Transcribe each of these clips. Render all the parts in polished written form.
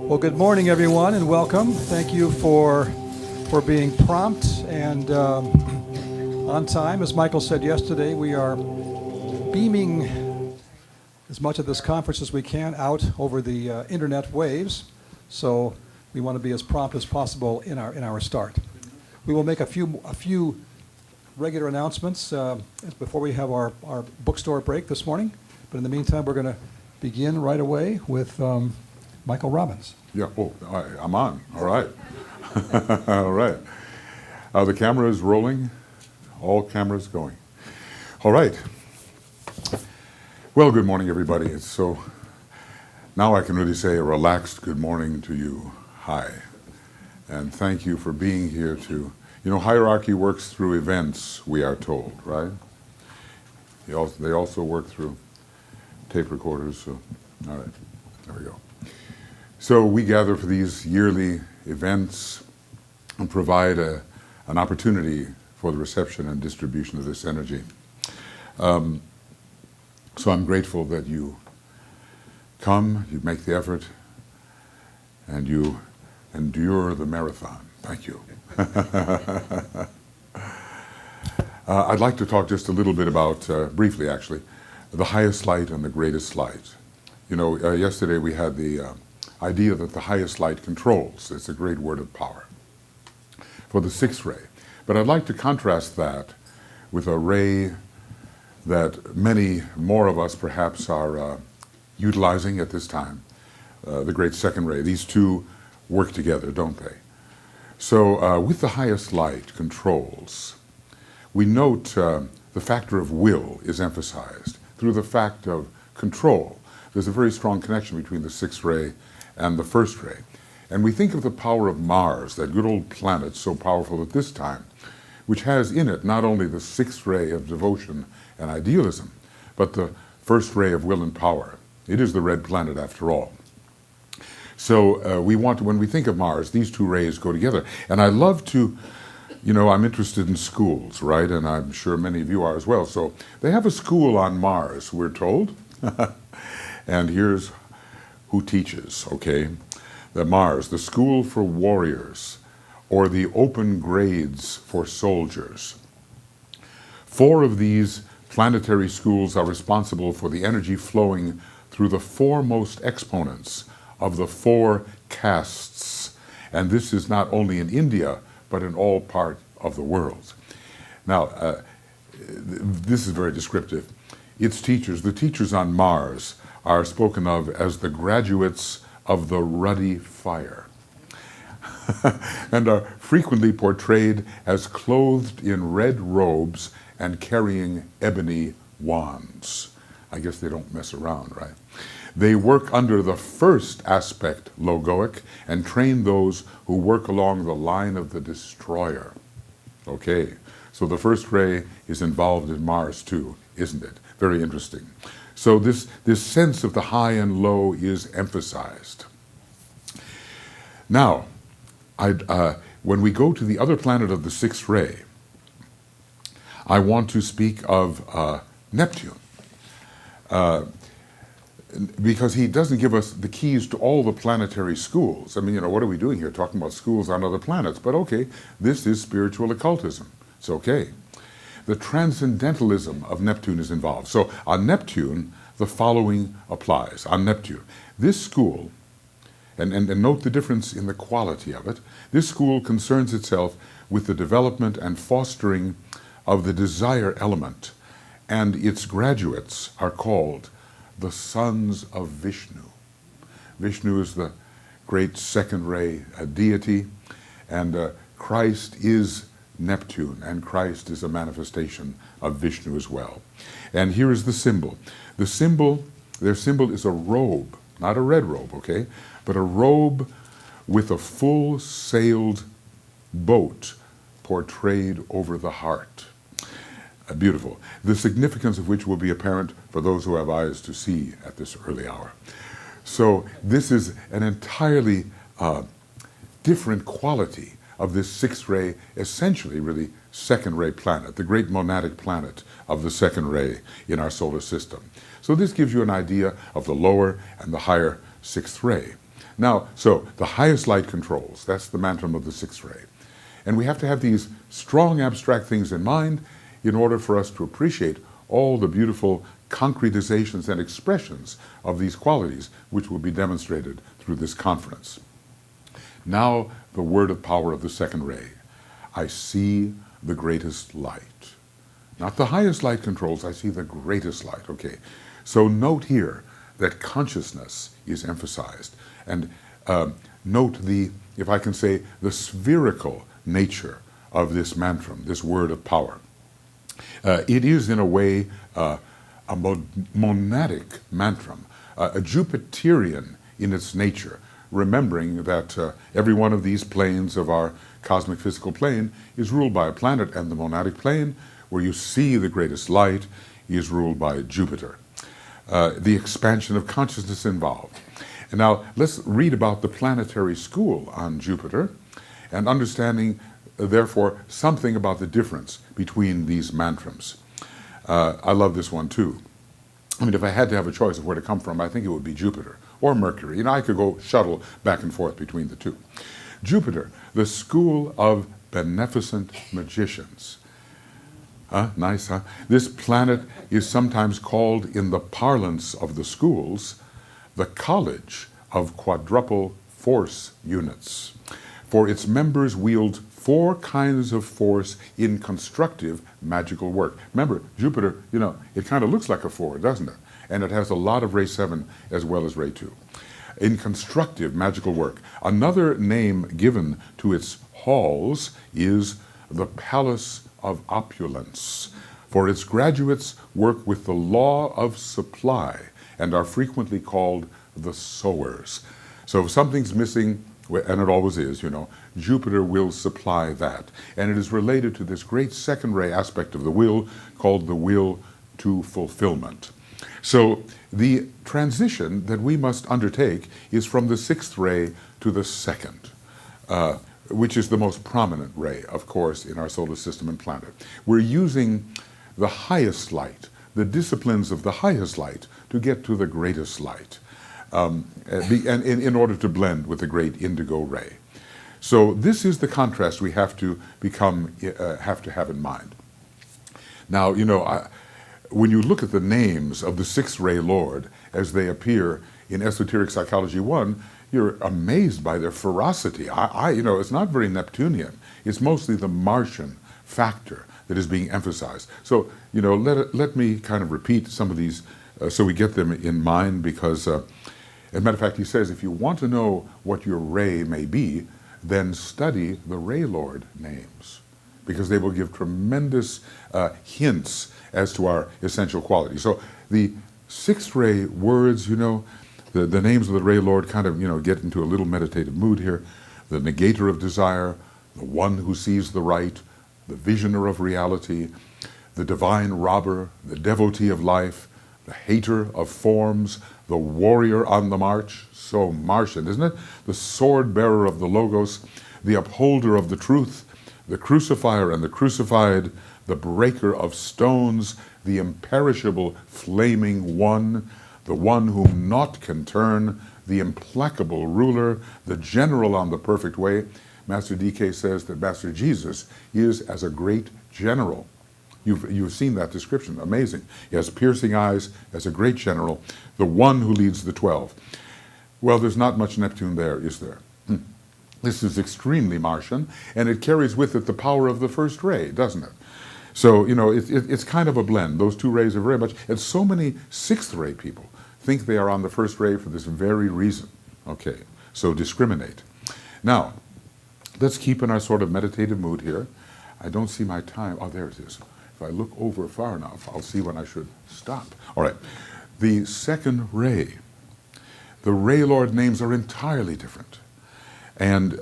Well, good morning, everyone, and welcome. Thank you for being prompt and on time. As Michael said yesterday, we are beaming as much of this conference as we can out over the internet waves. So we want to be as prompt as possible in our start. We will make a few regular announcements before we have our bookstore break this morning. But in the meantime, we're going to begin right away with Michael Robbins. Yeah, I'm on. All right. All right. The camera is rolling. All cameras going. All right. Well, good morning, everybody. So now I can really say a relaxed good morning to you. Hi. And thank you for being here to, hierarchy works through events, we are told, right? They also work through tape recorders. So, all right. There we go. So we gather for these yearly events and provide an opportunity for the reception and distribution of this energy. So I'm grateful that you come, you make the effort, and you endure the marathon. Thank you. I'd like to talk just a little bit about, briefly actually, the highest light and the greatest light. Yesterday we had the idea that the highest light controls. It's a great word of power for the sixth ray. But I'd like to contrast that with a ray that many more of us perhaps are utilizing at this time, the great second ray. These two work together, don't they? So with the highest light controls, we note the factor of will is emphasized through the fact of control. There's a very strong connection between the sixth ray and the first ray. And we think of the power of Mars, that good old planet so powerful at this time, which has in it not only the sixth ray of devotion and idealism, but the first ray of will and power. It is the red planet after all. So when we think of Mars, these two rays go together. And I love to, I'm interested in schools, right? And I'm sure many of you are as well. So they have a school on Mars, we're told. And here's who teaches, okay? The Mars, the School for Warriors, or the Open Grades for Soldiers. 4 of these planetary schools are responsible for the energy flowing through the foremost exponents of the 4 castes. And this is not only in India, but in all parts of the world. Now, this is very descriptive. Its teachers, the teachers on Mars, are spoken of as the graduates of the ruddy fire and are frequently portrayed as clothed in red robes and carrying ebony wands. I guess they don't mess around, right? They work under the first aspect, logoic, and train those who work along the line of the destroyer. Okay, so the first ray is involved in Mars too, isn't it? Very interesting. So this sense of the high and low is emphasized. Now, when we go to the other planet of the sixth ray, I want to speak of Neptune. Because he doesn't give us the keys to all the planetary schools. I mean, what are we doing here? Talking about schools on other planets. But okay, this is spiritual occultism. It's okay. The transcendentalism of Neptune is involved. So on Neptune, the following applies. On Neptune, this school, and note the difference in the quality of it, this school concerns itself with the development and fostering of the desire element, and its graduates are called the sons of Vishnu. Vishnu is the great second ray deity, and Christ is Neptune, and Christ is a manifestation of Vishnu as well. And here is the symbol. Their symbol is a robe, not a red robe, okay, but a robe with a full-sailed boat portrayed over the heart. Beautiful. The significance of which will be apparent for those who have eyes to see at this early hour. So this is an entirely different quality of this sixth ray, essentially really second ray planet, the great monadic planet of the second ray in our solar system. So this gives you an idea of the lower and the higher sixth ray. Now, so the highest light controls. That's the mantra of the sixth ray. And we have to have these strong abstract things in mind in order for us to appreciate all the beautiful concretizations and expressions of these qualities which will be demonstrated through this conference. Now, the word of power of the second ray. I see the greatest light. Not the highest light controls, I see the greatest light. Okay, so note here that consciousness is emphasized. And note the, if I can say, the spherical nature of this mantra, this word of power. It is, in a way, a monadic mantra, a Jupiterian in its nature, remembering that every one of these planes of our cosmic physical plane is ruled by a planet, and the monadic plane, where you see the greatest light, is ruled by Jupiter. The expansion of consciousness involved. And now let's read about the planetary school on Jupiter and understanding, therefore, something about the difference between these mantras. I love this one too. I mean, if I had to have a choice of where to come from, I think it would be Jupiter or Mercury. You know, I could go shuttle back and forth between the two. Jupiter, the school of beneficent magicians. Nice, huh? This planet is sometimes called, in the parlance of the schools, the College of Quadruple Force Units, for its members wield 4 kinds of force in constructive magical work. Remember, Jupiter, you know, it kind of looks like a 4, doesn't it? And it has a lot of ray 7 as well as ray 2. In constructive magical work. Another name given to its halls is the Palace of Opulence, for its graduates work with the law of supply and are frequently called the sowers. So if something's missing, and it always is, you know, Jupiter will supply that. And it is related to this great second ray aspect of the will called the will to fulfillment. So the transition that we must undertake is from the sixth ray to the second, which is the most prominent ray, of course, in our solar system and planet. We're using the highest light, the disciplines of the highest light, to get to the greatest light, and in order to blend with the great indigo ray. So this is the contrast we have to have in mind. Now, you know, when you look at the names of the sixth ray Lord as they appear in Esoteric Psychology 1, you're amazed by their ferocity. You know, it's not very Neptunian. It's mostly the Martian factor that is being emphasized. So, you know, let me kind of repeat some of these so we get them in mind, because, as a matter of fact, he says, if you want to know what your ray may be, then study the Ray Lord names, because they will give tremendous hints as to our essential quality. So the sixth ray words, you know, the names of the Ray Lord kind of, you know, get into a little meditative mood here. The negator of desire, the one who sees the right, the visioner of reality, the divine robber, the devotee of life, the hater of forms, the warrior on the march, so Martian, isn't it? The sword bearer of the Logos, the upholder of the truth, the crucifier and the crucified, the breaker of stones, the imperishable flaming one, the one whom naught can turn, the implacable ruler, the general on the perfect way. Master DK says that Master Jesus is as a great general. You've seen that description, amazing. He has piercing eyes as a great general, the one who leads the 12. Well, there's not much Neptune there, is there? This is extremely Martian, and it carries with it the power of the first ray, doesn't it? So, you know, it's kind of a blend. Those two rays are very much, and so many sixth ray people think they are on the first ray for this very reason. Okay, so discriminate. Now, let's keep in our sort of meditative mood here. I don't see my time. Oh, there it is. If I look over far enough, I'll see when I should stop. All right, the second ray. The Ray Lord names are entirely different. And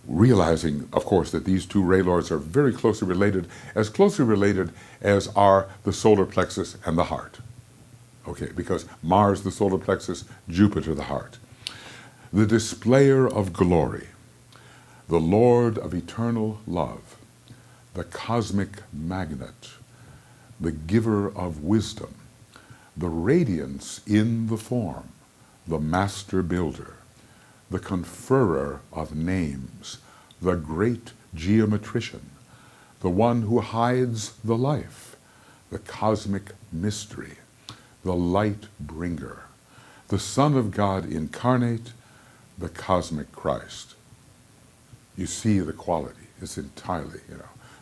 realizing, of course, that these two Ray Lords are very closely related as are the solar plexus and the heart. Okay, because Mars, the solar plexus, Jupiter, the heart. The displayer of glory, the Lord of eternal love, the cosmic magnet, the giver of wisdom, the radiance in the form, the master builder, the conferrer of names, the great geometrician, the one who hides the life, the cosmic mystery, the light bringer, the Son of God incarnate, the cosmic Christ. You see the quality. It's entirely,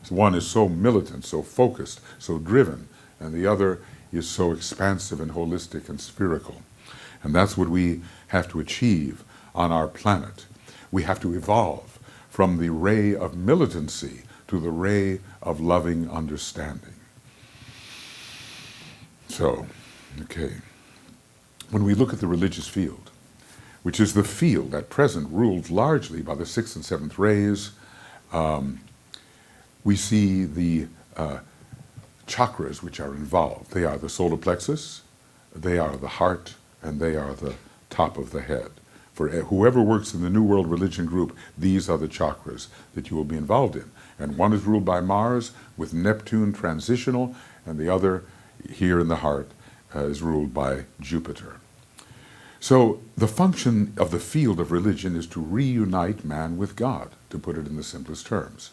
One is so militant, so focused, so driven, and the other is so expansive and holistic and spherical. And that's what we have to achieve on our planet. We have to evolve from the ray of militancy to the ray of loving understanding. So, okay. When we look at the religious field, which is the field at present ruled largely by the 6th and 7th rays, we see the chakras which are involved. They are the solar plexus, they are the heart, and they are the top of the head. For whoever works in the New World Religion group, these are the chakras that you will be involved in. And one is ruled by Mars with Neptune transitional, and the other here in the heart is ruled by Jupiter. So the function of the field of religion is to reunite man with God, to put it in the simplest terms.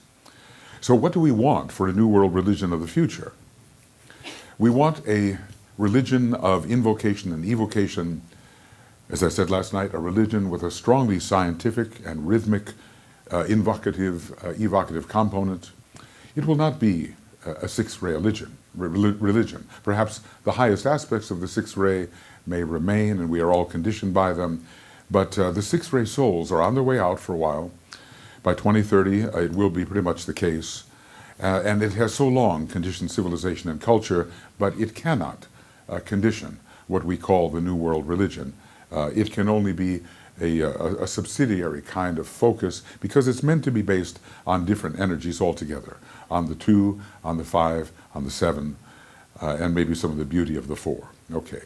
So what do we want for a New World Religion of the future? We want a religion of invocation and evocation, as I said last night, a religion with a strongly scientific and rhythmic evocative component. It will not be a sixth ray religion. Perhaps the highest aspects of the sixth ray may remain, and we are all conditioned by them, but the sixth ray souls are on their way out for a while. By 2030, it will be pretty much the case. And it has so long conditioned civilization and culture, but it cannot condition what we call the New World Religion. It can only be a subsidiary kind of focus because it's meant to be based on different energies altogether, on the 2, on the 5, on the 7, and maybe some of the beauty of the 4. Okay.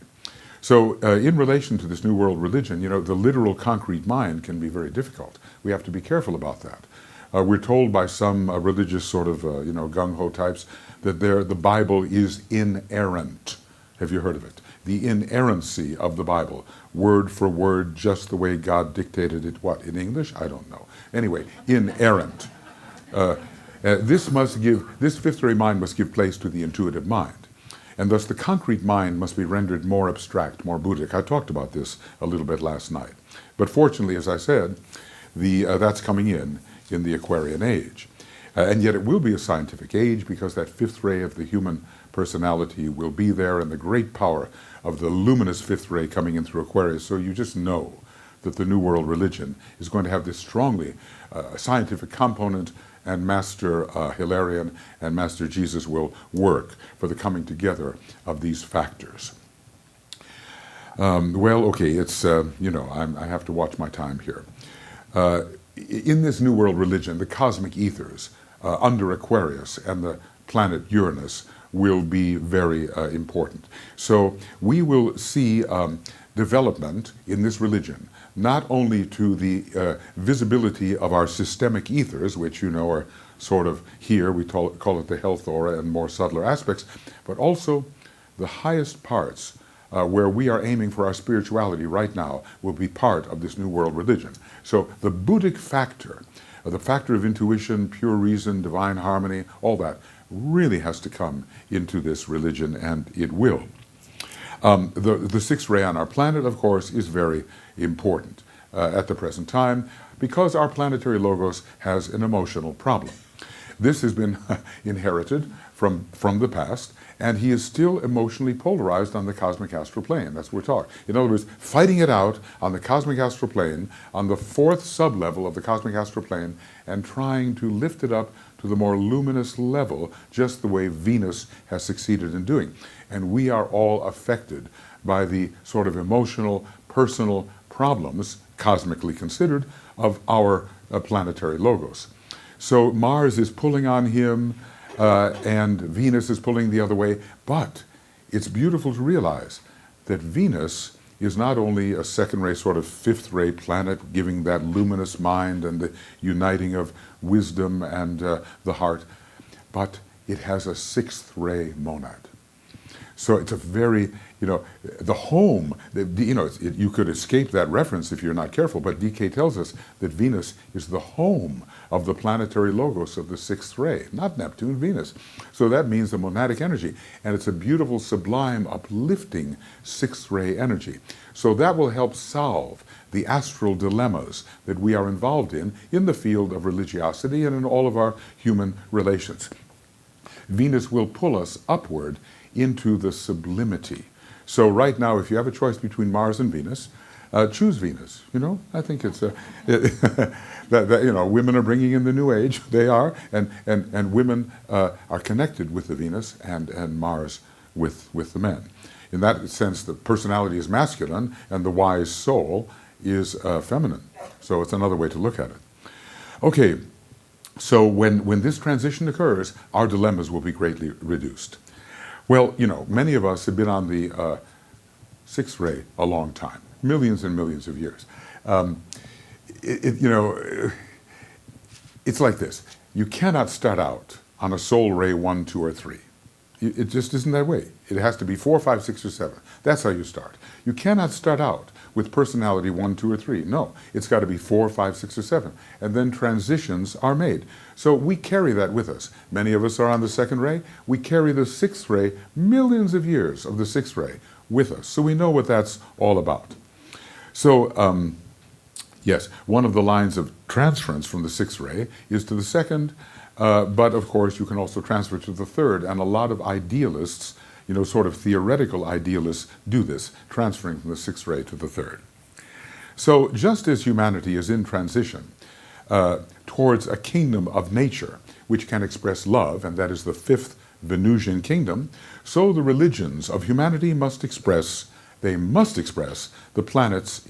So in relation to this New World Religion, the literal concrete mind can be very difficult. We have to be careful about that. We're told by some religious sort of, gung-ho types that the Bible is inerrant. Have you heard of it? The inerrancy of the Bible, word for word, just the way God dictated it. What, in English? I don't know. Anyway, inerrant. This fifth ray mind must give place to the intuitive mind. And thus the concrete mind must be rendered more abstract, more Buddhic. I talked about this a little bit last night. But fortunately, as I said, that's coming in the Aquarian age. And yet it will be a scientific age because that fifth ray of the human personality will be there, and the great power of the luminous fifth ray coming in through Aquarius. So you just know that the New World Religion is going to have this strongly scientific component, and Master Hilarion and Master Jesus will work for the coming together of these factors. Well, okay, it's, I have to watch my time here. In this New World Religion, the cosmic ethers under Aquarius and the planet Uranus will be very important. So we will see development in this religion, not only to the visibility of our systemic ethers, which are sort of here, we call it the health aura and more subtler aspects, but also the highest parts where we are aiming for our spirituality right now will be part of this New World Religion. So the Buddhic factor, the factor of intuition, pure reason, divine harmony, all that really has to come into this religion, and it will. The sixth ray on our planet, of course, is very important at the present time because our planetary logos has an emotional problem. This has been inherited from the past, and he is still emotionally polarized on the cosmic astral plane. That's what we're talking. In other words, fighting it out on the cosmic astral plane, on the 4th sub-level of the cosmic astral plane, and trying to lift it up to the more luminous level, just the way Venus has succeeded in doing. And we are all affected by the sort of emotional, personal problems, cosmically considered, of our planetary logos. So Mars is pulling on him, and Venus is pulling the other way, but it's beautiful to realize that Venus is not only a second-ray, sort of fifth-ray planet, giving that luminous mind and the uniting of wisdom and the heart, but it has a sixth-ray monad. So it's a very, the home, you could escape that reference if you're not careful, but DK tells us that Venus is the home of the planetary logos of the sixth ray, not Neptune, Venus. So that means the monadic energy, and it's a beautiful, sublime, uplifting sixth ray energy. So that will help solve the astral dilemmas that we are involved in the field of religiosity and in all of our human relations. Venus will pull us upward into the sublimity. So right now, if you have a choice between Mars and Venus, choose Venus. I think it's women are bringing in the new age. They are, and women are connected with the Venus and Mars with the men. In that sense, the personality is masculine and the wise soul is feminine. So it's another way to look at it. Okay, so when this transition occurs, our dilemmas will be greatly reduced. Well, many of us have been on the sixth ray a long time, millions and millions of years. It's like this. You cannot start out on a soul ray 1, 2, or 3. It just isn't that way. It has to be 4, 5, 6, or 7. That's how you start. You cannot start out with personality 1, 2, or 3. No, it's got to be 4, 5, 6, or 7. And then transitions are made. So we carry that with us. Many of us are on the second ray. We carry the sixth ray, millions of years of the sixth ray with us. So we know what that's all about. So, yes, one of the lines of transference from the sixth ray is to the second, but of course you can also transfer to the third, and a lot of idealists, sort of theoretical idealists, do this, transferring from the sixth ray to the third. So just as humanity is in transition towards a kingdom of nature, which can express love, and that is the fifth Venusian kingdom, so the religions of humanity must express the planet's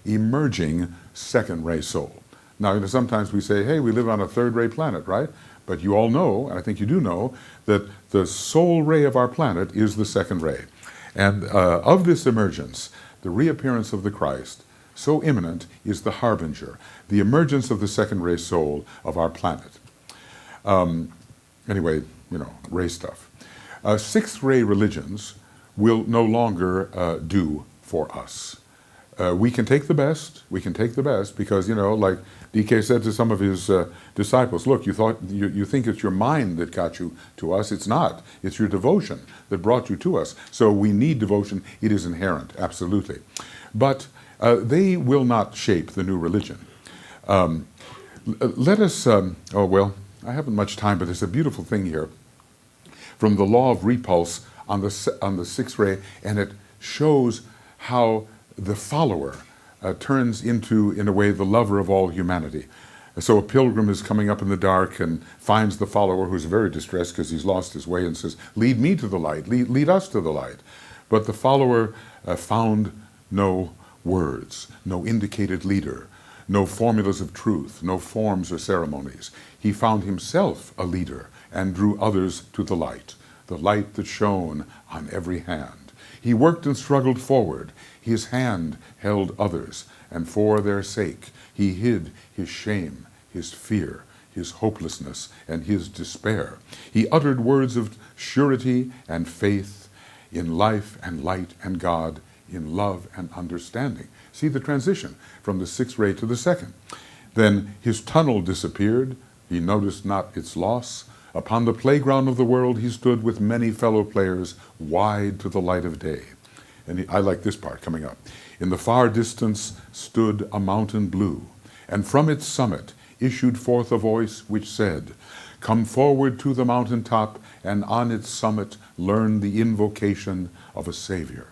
emerging second-ray soul. Now, sometimes we say, hey, we live on a third-ray planet, right? But you all know, and I think you do know, that the soul ray of our planet is the second ray. And of this emergence, the reappearance of the Christ, so imminent, is the harbinger, the emergence of the second-ray soul of our planet. Anyway, ray stuff. Sixth-ray religions will no longer do for us. We can take the best. We can take the best because, like DK said to some of his disciples, look, you think it's your mind that got you to us. It's not. It's your devotion that brought you to us. So we need devotion. It is inherent, absolutely. But they will not shape the new religion. Let us, I haven't much time, but there's a beautiful thing here from the law of repulse on the sixth ray, and it shows how the follower turns into, in a way, the lover of all humanity. So a pilgrim is coming up in the dark and finds the follower, who's very distressed because he's lost his way, and says, lead me to the light, lead us to the light. But the follower found no words, no indicated leader, no formulas of truth, no forms or ceremonies. He found himself a leader and drew others to the light that shone on every hand. He worked and struggled forward. His hand held others, and for their sake he hid his shame, his fear, his hopelessness, and his despair. He uttered words of surety and faith in life and light and God, in love and understanding. See the transition from the sixth ray to the second. Then his tunnel disappeared. He noticed not its loss. Upon the playground of the world he stood with many fellow players, wide to the light of day. And I like this part coming up. In the far distance stood a mountain blue, and from its summit issued forth a voice which said, come forward to the mountain top, and on its summit learn the invocation of a Savior.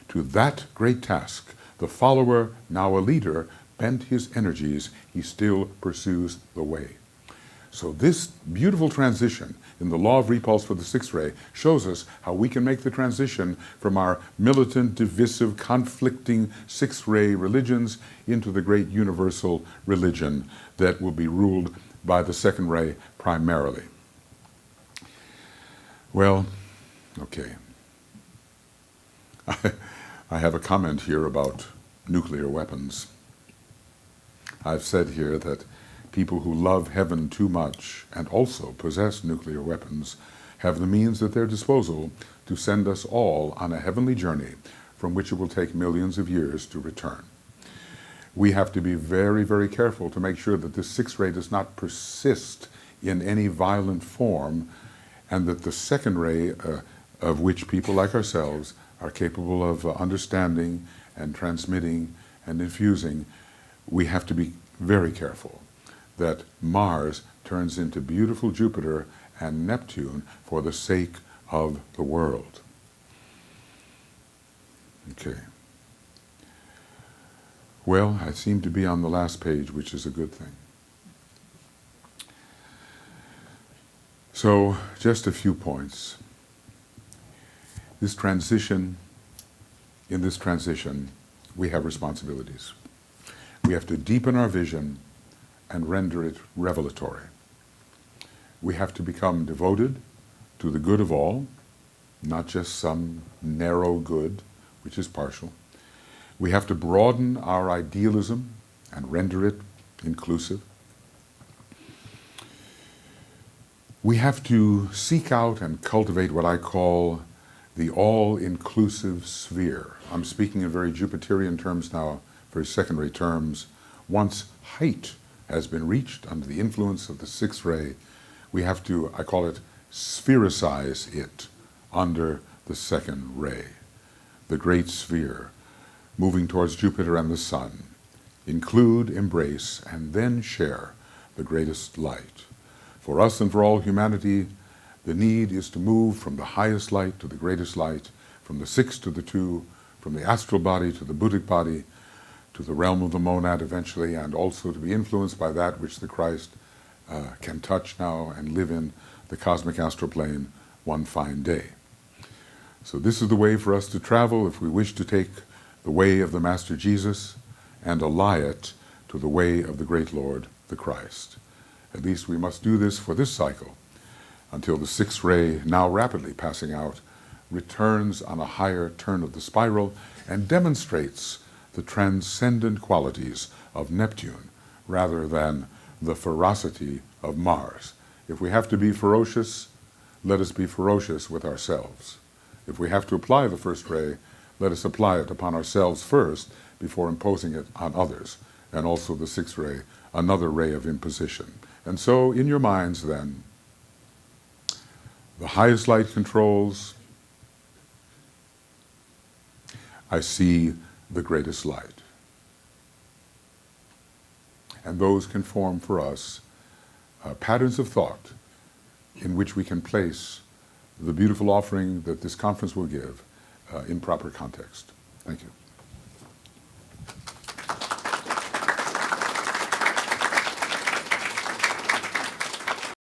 To that great task, the follower, now a leader, bent his energies. He still pursues the way. So this beautiful transition in the law of repulse for the sixth ray shows us how we can make the transition from our militant, divisive, conflicting sixth ray religions into the great universal religion that will be ruled by the second ray primarily. Well, okay. I have a comment here about nuclear weapons. I've said here that people who love heaven too much and also possess nuclear weapons have the means at their disposal to send us all on a heavenly journey from which it will take millions of years to return. We have to be very, very careful to make sure that this 6th ray does not persist in any violent form, and that the 2nd ray, of which people like ourselves are capable of understanding and transmitting and infusing, we have to be very careful that Mars turns into beautiful Jupiter and Neptune for the sake of the world. Okay. Well, I seem to be on the last page, which is a good thing. So, just a few points. In this transition, we have responsibilities. We have to deepen our vision and render it revelatory. We have to become devoted to the good of all, not just some narrow good, which is partial. We have to broaden our idealism and render it inclusive. We have to seek out and cultivate what I call the all-inclusive sphere. I'm speaking in very Jupiterian terms now, very secondary terms. Once height has been reached under the influence of the 6th ray, we have to, I call it, sphericize it under the 2nd ray, the great sphere, moving towards Jupiter and the Sun. Include, embrace, and then share the greatest light. For us and for all humanity, the need is to move from the highest light to the greatest light, from the 6 to the 2, from the astral body to the Buddhic body, to the realm of the monad eventually, and also to be influenced by that which the Christ can touch now and live in, the cosmic astral plane, one fine day. So this is the way for us to travel if we wish to take the way of the Master Jesus and ally it to the way of the great Lord, the Christ. At least we must do this for this cycle until the 6th ray, now rapidly passing out, returns on a higher turn of the spiral and demonstrates the transcendent qualities of Neptune rather than the ferocity of Mars. If we have to be ferocious, let us be ferocious with ourselves. If we have to apply the 1st ray, let us apply it upon ourselves first before imposing it on others, and also the 6th ray, another ray of imposition. And so, in your minds then, the highest light controls, I see the greatest light. And those can form for us patterns of thought in which we can place the beautiful offering that this conference will give in proper context. Thank you.